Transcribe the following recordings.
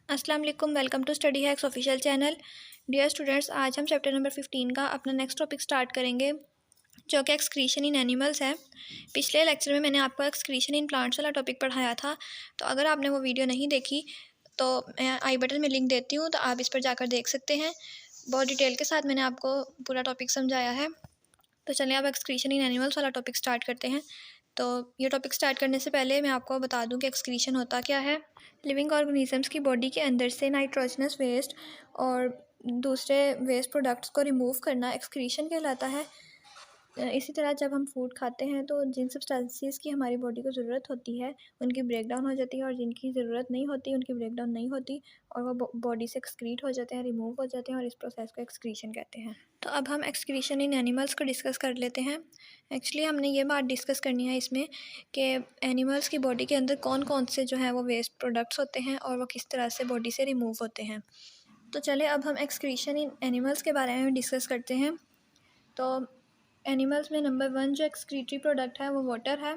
अस्सलाम वालेकुम, welcome to study hacks official channel. Dear students, आज हम चैप्टर नंबर 15 का अपना नेक्स्ट टॉपिक स्टार्ट करेंगे जो कि एक्सक्रीशन इन एनिमल्स है। पिछले लेक्चर में मैंने आपको एक्सक्रीशन इन प्लांट्स वाला टॉपिक पढ़ाया था, तो अगर आपने वो वीडियो नहीं देखी तो मैं आई बटन में लिंक देती हूँ, तो आप इस पर जाकर देख सकते हैं। बहुत डिटेल के साथ मैंने आपको पूरा टॉपिक समझाया है। तो चलिए अब एक्सक्रीशन इन एनिमल्स वाला टॉपिक स्टार्ट करते हैं। तो ये टॉपिक स्टार्ट करने से पहले मैं आपको बता दूं कि एक्सक्रीशन होता क्या है। लिविंग ऑर्गेनिजम्स की बॉडी के अंदर से नाइट्रोजनस वेस्ट और दूसरे वेस्ट प्रोडक्ट्स को रिमूव करना एक्सक्रीशन कहलाता है। इसी तरह जब हम फूड खाते हैं तो जिन सब्सटेंसेस की हमारी बॉडी को ज़रूरत होती है उनकी ब्रेकडाउन हो जाती है, और जिनकी ज़रूरत नहीं होती उनकी ब्रेकडाउन नहीं होती और वो बॉडी से एक्सक्रीट हो जाते हैं, रिमूव हो जाते हैं, और इस प्रोसेस को एक्सक्रीशन कहते हैं। तो अब हम एक्सक्रीशन इन एनिमल्स को डिस्कस कर लेते हैं। एक्चुअली हमने ये बात डिस्कस करनी है इसमें कि एनिमल्स की बॉडी के अंदर कौन कौन से जो है वो वेस्ट प्रोडक्ट्स होते हैं और वो किस तरह से बॉडी से रिमूव होते हैं। तो चले अब हम एक्सक्रीशन इन एनिमल्स के बारे में डिस्कस करते हैं। तो एनिमल्स में नंबर 1 जो एक्सक्रीटरी प्रोडक्ट है वो वाटर है।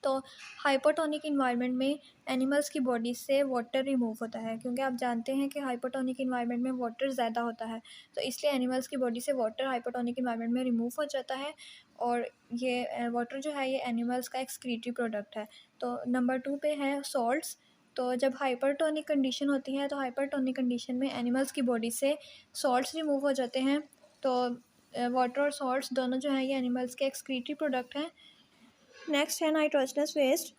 तो हाइपोटोनिक इन्वायरमेंट में एनिमल्स की बॉडी से वाटर रिमूव होता है, क्योंकि आप जानते हैं कि हाइपोटोनिक इन्वायरमेंट में वाटर ज़्यादा होता है, तो इसलिए एनिमल्स की बॉडी से वाटर हाइपोटोनिक इन्वायरमेंट में रिमूव हो जाता है, और ये वाटर जो है ये एनिमल्स का एक्सक्रीटरी प्रोडक्ट है। तो नंबर 2 पे है सॉल्ट्स। तो जब हाइपरटोनिक कंडीशन होती है तो हाइपरटोनिक कंडीशन में एनिमल्स की बॉडी से सॉल्ट्स रिमूव हो जाते हैं। तो वाटर और सॉल्ट्स दोनों जो हैं ये एनिमल्स के एक्सक्रीटरी प्रोडक्ट हैं। नेक्स्ट है नाइट्रोजनस वेस्ट।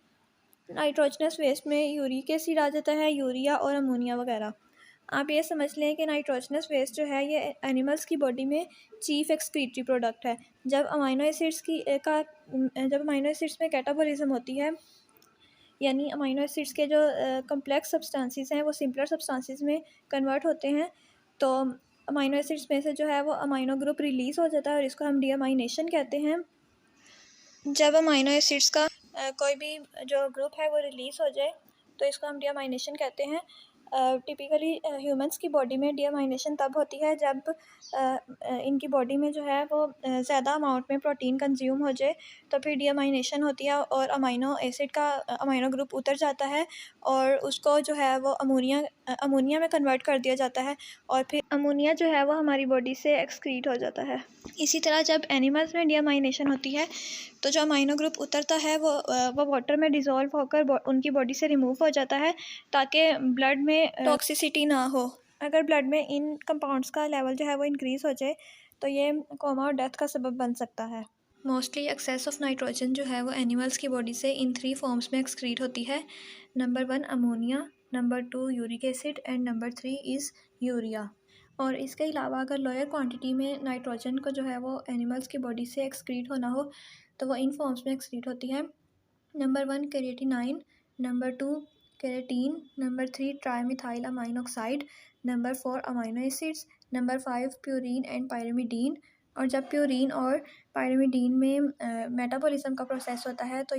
नाइट्रोजनस वेस्ट में यूरिक एसिड आ जाता है, यूरिया और अमोनिया वगैरह। आप ये समझ लें कि नाइट्रोजनस वेस्ट जो है ये एनिमल्स की बॉडी में चीफ एक्सक्रीटरी प्रोडक्ट है। जब अमाइनो एसिड्स में कैटाबॉलिज्म होती है, यानी अमाइनो एसिड्स के जो कम्प्लेक्स सब्सटेंसेस हैं वो सिंपलर सब्सटेंसेस में कन्वर्ट होते हैं, तो अमाइनो एसिड्स में से जो है वो अमाइनो ग्रुप रिलीज़ हो जाता है और इसको हम डीअमाइनेशन कहते हैं। जब अमाइनो एसिड्स का कोई भी जो ग्रुप है वो रिलीज़ हो जाए तो इसको हम डीअमाइनेशन कहते हैं। टिपिकली ह्यूमंस की बॉडी में डीअमाइनेशन तब होती है जब इनकी बॉडी में जो है वो ज़्यादा अमाउंट में प्रोटीन कंज्यूम हो जाए, तो फिर डीअमाइनेशन होती है और अमाइनो एसिड का अमाइनो ग्रुप उतर जाता है और उसको जो है वो अमोनिया में कन्वर्ट कर दिया जाता है, और फिर अमोनिया जो है वो हमारी बॉडी से एक्सक्रीट हो जाता है। इसी तरह जब एनिमल्स में डीअमाइनेशन होती है तो जो अमाइनो ग्रुप उतरता है वो वाटर में डिज़ोल्व होकर उनकी बॉडी से रिमूव हो जाता है, ताकि ब्लड में टॉक्सिसिटी ना हो। अगर ब्लड में इन कंपाउंड्स का लेवल जो है वो इंक्रीज़ हो जाए तो ये कोमा और डेथ का सबब बन सकता है। मोस्टली एक्सेस ऑफ नाइट्रोजन जो है वो एनिमल्स की बॉडी से इन 3 फॉर्म्स में एक्सक्रीट होती है। Number 1 ammonia, number 2 uric acid and number 3 is urea. और इसके अलावा अगर लोअर क्वांटिटी में नाइट्रोजन को जो है वो एनिमल्स की बॉडी से एक्सक्रीट होना हो तो वो इन फॉर्म्स में एक्सक्रीट होती है। Number 1 creatinine, number 2 creatine, number 3 trimethyl amine oxide, number 4 amino acids, number 5 purine and pyrimidine. और जब प्यूरीन और पायरिमिडीन में मेटाबॉलिज्म का प्रोसेस होता है तो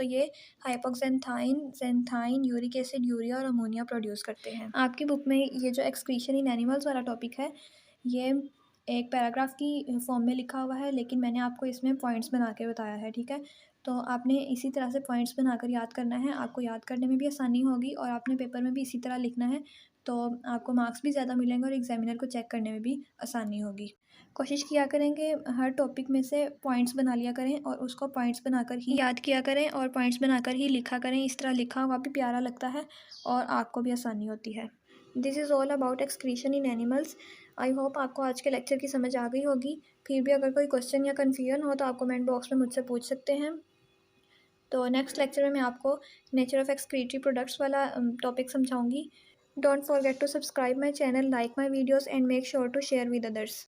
ये हाइपोक्सेंथाइन, जेंथाइन, यूरिक एसिड, यूरिया और अमोनिया प्रोड्यूस करते हैं। आपकी बुक में ये जो एक्सक्रीशन इन एनिमल्स वाला टॉपिक है ये एक पैराग्राफ की फॉर्म में लिखा हुआ है, लेकिन मैंने आपको इसमें पॉइंट्स बना के बताया है, ठीक है। तो आपने इसी तरह से पॉइंट्स बनाकर याद करना है, आपको याद करने में भी आसानी होगी और आपने पेपर में भी इसी तरह लिखना है, तो आपको मार्क्स भी ज़्यादा मिलेंगे और एग्जामिनर को चेक करने में भी आसानी होगी। कोशिश किया करेंगे हर टॉपिक में से पॉइंट्स बना लिया करें और उसको पॉइंट्स बनाकर ही याद किया करें और पॉइंट्स बनाकर ही लिखा करें। इस तरह लिखा हुआ भी प्यारा लगता है और आपको भी आसानी होती है। This is all about excretion in animals. I hope आपको आज के लेक्चर की समझ आ गई होगी। फिर भी अगर कोई क्वेश्चन या कन्फ्यूजन हो तो आप कमेंट बॉक्स में मुझसे पूछ सकते हैं। तो नेक्स्ट लेक्चर में मैं आपको नेचर ऑफ एक्सक्रीटरी प्रोडक्ट्स वाला टॉपिक समझाऊंगी। Don't forget to subscribe my channel, like my videos and make sure to share with others.